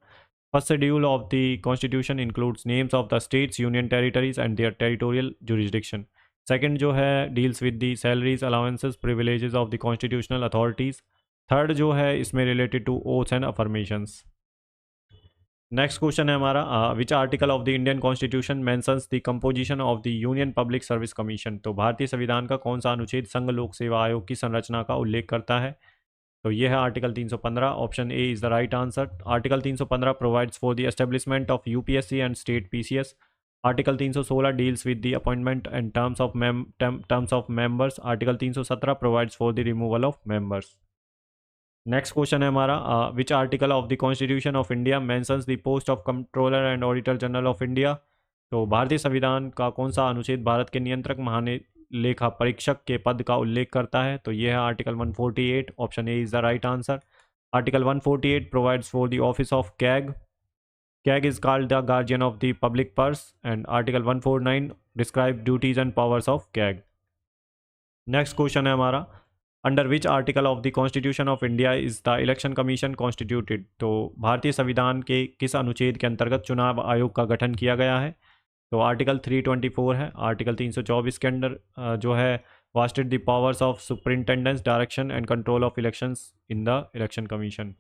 First schedule of the constitution includes names of the states, union territories and their territorial jurisdiction. Second जो है deals with the salaries, allowances, privileges of the constitutional authorities. Third जो है इसमें related to oaths and affirmations. Next question है हमारा, which article of the Indian constitution mentions the composition of the union public service commission. तो भारतीय संविधान का कौन सा अनुच्छेद संघ लोक सेवा आयोग की संरचना का उल्लेख करता है? तो ये है article 315। Option A is the right answer. Article 315 provides for the establishment of UPSC and state PCS. Article 316 deals with the appointment and terms of members. Article 317 provides for the removal of members. Next question है हमारा, which article of the constitution of India mentions the post of controller and auditor general of India. तो भारतीय संविधान का कौन सा अनुच्छेद भारत के नियंत्रक महालेखा परीक्षक के पद का उल्लेख करता है? तो यह है article 148। Option A is the right answer. Article 148 provides for the office of CAG. CAG is called the guardian of the public purse. And article 149 describe duties and powers of CAG. Next question है हमारा, under which article of the constitution of India is the election commission constituted. तो भारतीय संविधान के किस अनुच्छेद के अंतर्गत चुनाव आयोग का गठन किया गया है? तो आर्टिकल 324 है। आर्टिकल 324 के अंदर जो है vested the powers of superintendence, direction and control of elections in the election commission.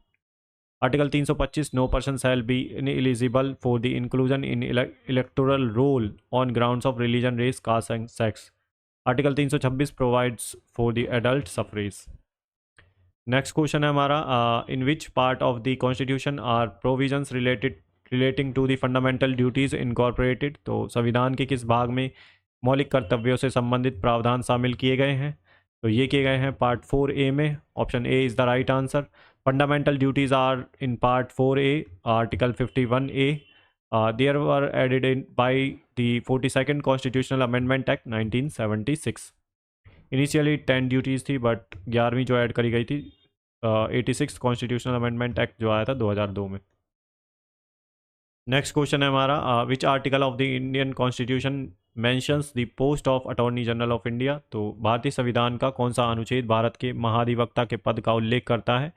Article 325, no person shall be ineligible for the inclusion in electoral roll on grounds of religion, race, caste and sex. Article 326 provides for the adult suffrage. Next question है हमारा, in which part of the constitution are provisions relating to the fundamental duties incorporated. तो संविधान के किस भाग में मौलिक कर्तव्यों से संबंधित प्रावधान शामिल किए गए हैं? तो ये किए गए हैं पार्ट 4A में। Option A is the right answer. Fundamental duties are in part 4A, article 51A. They were added in by the 42nd Constitutional Amendment Act 1976. Initially 10 duties थी, बट 11वीं जो ऐड करी गई थी 86 कॉन्स्टिट्यूशनल अमेंडमेंट एक्ट जो आया था 2002 में। नेक्स्ट क्वेश्चन है हमारा, which article of the Indian constitution mentions the post of attorney general of India. तो भारतीय संविधान का कौन सा अनुच्छेद भारत के महाधिवक्ता के पद का उल्लेख करता है?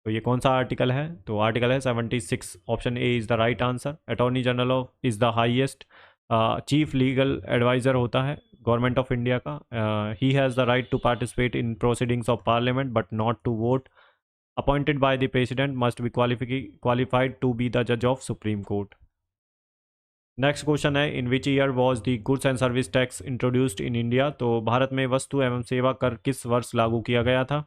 तो ये कौन सा आर्टिकल है? तो आर्टिकल है 76। Option A is the right answer. Attorney general of is the highest chief legal adviser होता है गवर्नमेंट ऑफ इंडिया का। He has the right to participate in proceedings of parliament but not to vote. Appointed by the president, must be qualified to be the जज of supreme court. Next question है, in which year was the goods and service tax introduced in India. तो भारत में वस्तु एवं सेवा कर किस वर्ष लागू किया गया था?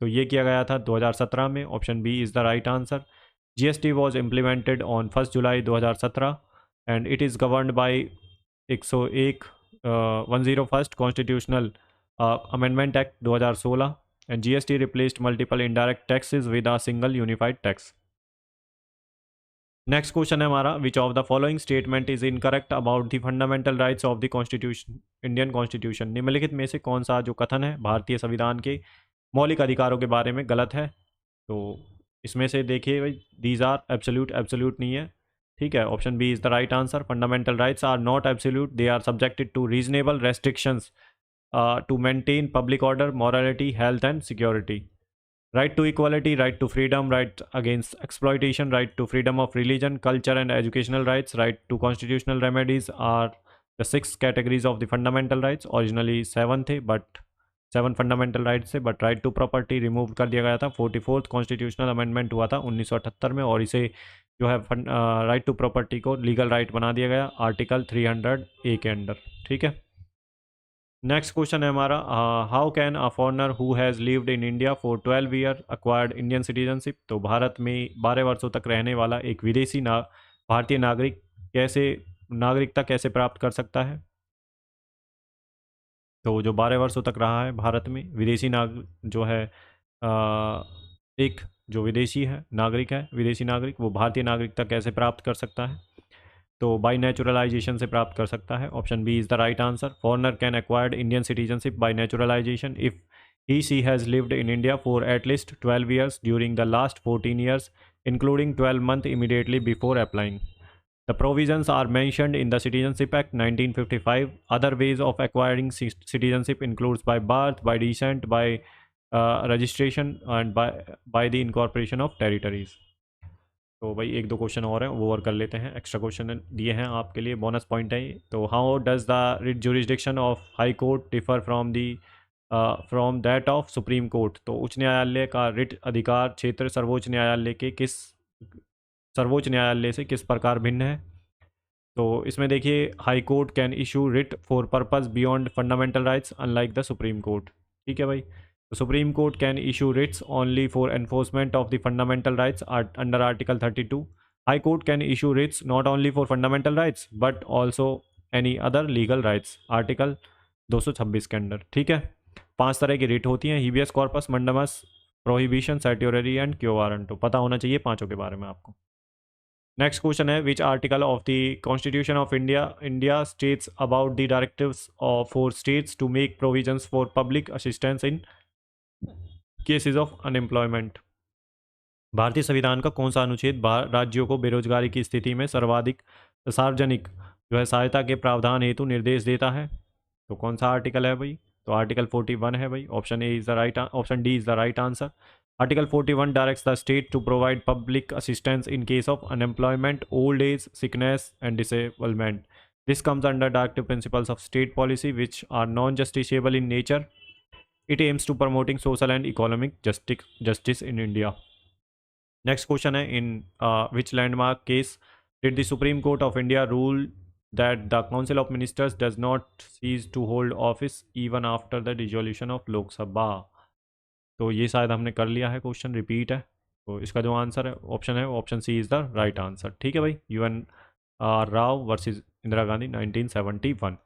तो ये किया गया था 2017 में। Option B is the right answer. GST was implemented on 1 July 2017 and it is governed by 101 constitutional amendment act 2016 and GST replaced multiple indirect taxes with a single unified tax. Next question है हमारा, which of the following statement is incorrect about the fundamental rights of the constitution, Indian constitution. निम्नलिखित में से कौन सा जो कथन है भारतीय संविधान के मौलिक अधिकारों के बारे में गलत है? तो इसमें से देखिए भाई, दीज आर एब्सोल्यूट, एब्सोल्यूट नहीं है। ठीक है, option B is the right answer. Fundamental rights are not absolute, they are subjected to reasonable restrictions to maintain public order, morality, health and security. Right to equality, right to freedom, right against exploitation, right to freedom of religion, culture and educational rights, right to constitutional remedies are the 6 categories of the fundamental rights. Originally 7 थे, but 7 fundamental rights थे, but right to property remove कर दिया गया था। 44th constitutional amendment हुआ था 1978 में, और इसे जो है राइट टू प्रॉपर्टी को लीगल राइट बना दिया गया आर्टिकल 300A के अंडर। ठीक है, नेक्स्ट क्वेश्चन है हमारा, how can a foreigner who has lived in India for 12 year acquired Indian citizenship. तो भारत में 12 वर्षों तक रहने वाला एक विदेशी भारतीय नागरिक नागरिकता कैसे प्राप्त कर सकता है। तो जो 12 वर्षों तक रहा है भारत में, विदेशी जो है एक जो विदेशी है नागरिक है, विदेशी नागरिक, वो भारतीय नागरिकता कैसे प्राप्त कर सकता है। तो बाई नेचुरलाइजेशन से प्राप्त कर सकता है। Option B is the right answer. Foreigner can acquired Indian citizenship by naturalisation if he she has lived in India for at least 12 years during the last 14 years including 12 months immediately before applying. The provisions are mentioned in the Citizenship Act 1955. Other ways of acquiring citizenship includes by birth, by descent, by registration and by the incorporation of territories. तो भाई एक दो question और हैं, वो और कर लेते हैं। एक्स्ट्रा क्वेश्चन दिए हैं आपके लिए, बोनस पॉइंट है ये। तो how does the writ jurisdiction of high court differ from that of supreme court. तो उच्च न्यायालय का रिट अधिकार क्षेत्र सर्वोच्च न्यायालय से किस प्रकार भिन्न है। तो इसमें देखिए, high court can issue writ for purpose beyond fundamental rights unlike the supreme court. ठीक है भाई, तो supreme court can issue Ritz only for enforcement of the fundamental rights under article 32। High court can issue Ritz not only for fundamental rights but also any other legal rights, article 226 के under. ठीक है, 5 तरह की writ होती हैं, habeas corpus, mandamus, prohibition, certiorari and quo warranto. पता होना चाहिए पांचों के बारे में आपको। नेक्स्ट क्वेश्चन है, which article of the constitution of India states about the directives for states to make provisions for public assistance in cases of unemployment. भारतीय संविधान का कौन सा अनुच्छेद राज्यों को बेरोजगारी की स्थिति में सर्वाधिक सार्वजनिक जो है सहायता के प्रावधान हेतु निर्देश देता है। तो कौन सा आर्टिकल है भाई, तो आर्टिकल 41 है भाई। Option D is the right answer. Article 41 directs the state to provide public assistance in case of unemployment, old age, sickness and disablement. This comes under directive principles of state policy which are non justiciable in nature. It aims to promoting social and economic justice in India. Next question है, in which landmark case did the Supreme Court of India rule that the Council of Ministers does not cease to hold office even after the dissolution of Lok Sabha? तो ये शायद हमने कर लिया है, question repeat है। तो इसका जो आंसर है ऑप्शन है, option C is the right answer. ठीक है भाई, UN राव वर्सेस इंदिरा गांधी 1971।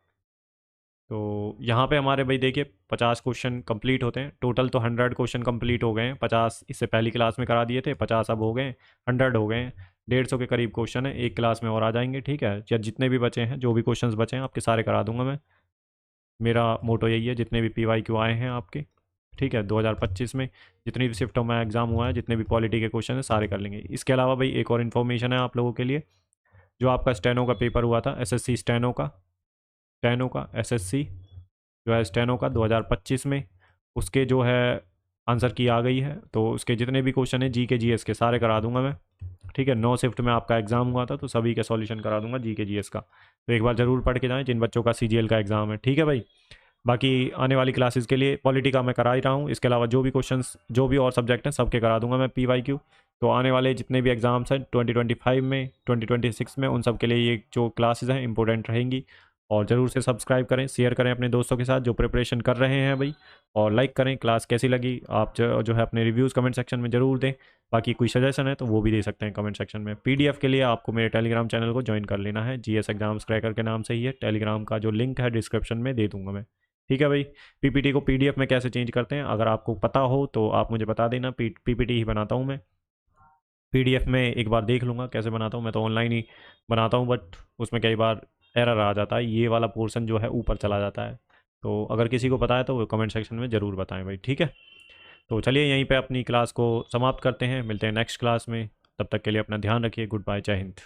तो यहाँ पे हमारे भाई देखिए 50 क्वेश्चन कंप्लीट होते हैं। टोटल तो 100 क्वेश्चन कंप्लीट हो गए हैं। 50 इससे पहली क्लास में करा दिए थे, 50 अब हो गए, 100 हो गए हैं। 150 के करीब क्वेश्चन है, एक क्लास में और आ जाएंगे। ठीक है, या जितने भी बचे हैं, जो भी क्वेश्चंस बचे हैं आपके सारे करा दूंगा मैं। मेरा मोटो यही है, जितने भी PYQ आए हैं आपके, ठीक है, 2025 में जितनी भी शिफ्टों में एग्जाम हुआ है, जितने भी पॉलिटी के क्वेश्चन हैं सारे कर लेंगे। इसके अलावा भाई एक और इन्फॉर्मेशन है आप लोगों के लिए, जो आपका स्टेनो का पेपर हुआ था, SSC स्टेनो का SSC जो है स्टेनो का 2025 में, उसके जो है आंसर की आ गई है। तो उसके जितने भी क्वेश्चन है GK GS के सारे करा दूंगा मैं। ठीक है, 9 शिफ्ट में आपका एग्जाम हुआ था, तो सभी का सॉल्यूशन करा दूंगा GK GS का। तो एक बार ज़रूर पढ़ के जाएं जिन बच्चों का CGL का एग्ज़ाम है। ठीक है भाई, बाकी आने वाली क्लासेस के लिए पॉलिटी का मैं करा ही रहा हूँ। इसके अलावा जो भी क्वेश्चंस, जो भी और सब्जेक्ट हैं, सबके करा दूंगा मैं PYQ। तो आने वाले जितने भी एग्ज़ाम्स हैं 2025 में, 2026 में, उन सब के लिए ये जो क्लासेस हैं इंपॉर्टेंट रहेंगी। और ज़रूर से सब्सक्राइब करें, शेयर करें अपने दोस्तों के साथ जो प्रिपरेशन कर रहे हैं भाई, और लाइक करें। क्लास कैसी लगी आप जो है अपने रिव्यूज़ कमेंट सेक्शन में ज़रूर दें। बाकी कोई सजेशन है तो वो भी दे सकते हैं कमेंट सेक्शन में। PDF के लिए आपको मेरे टेलीग्राम चैनल को ज्वाइन कर लेना है, GS एग्जाम्स क्रैकर के नाम से ही है। टेलीग्राम का जो लिंक है डिस्क्रिप्शन में दे दूँगा मैं। ठीक है भाई, PPT को PDF में कैसे चेंज करते हैं अगर आपको पता हो तो आप मुझे बता देना। PPT ही बनाता हूँ मैं, PDF में एक बार देख लूँगा कैसे बनाता हूँ। मैं तो ऑनलाइन ही बनाता हूँ, बट उसमें कई बार एरर आ जाता है, ये वाला पोर्शन जो है ऊपर चला जाता है। तो अगर किसी को पता है तो वो कमेंट सेक्शन में ज़रूर बताएं भाई। ठीक है, तो चलिए यहीं पे अपनी क्लास को समाप्त करते हैं, मिलते हैं नेक्स्ट क्लास में। तब तक के लिए अपना ध्यान रखिए। गुड बाय, जय हिंद।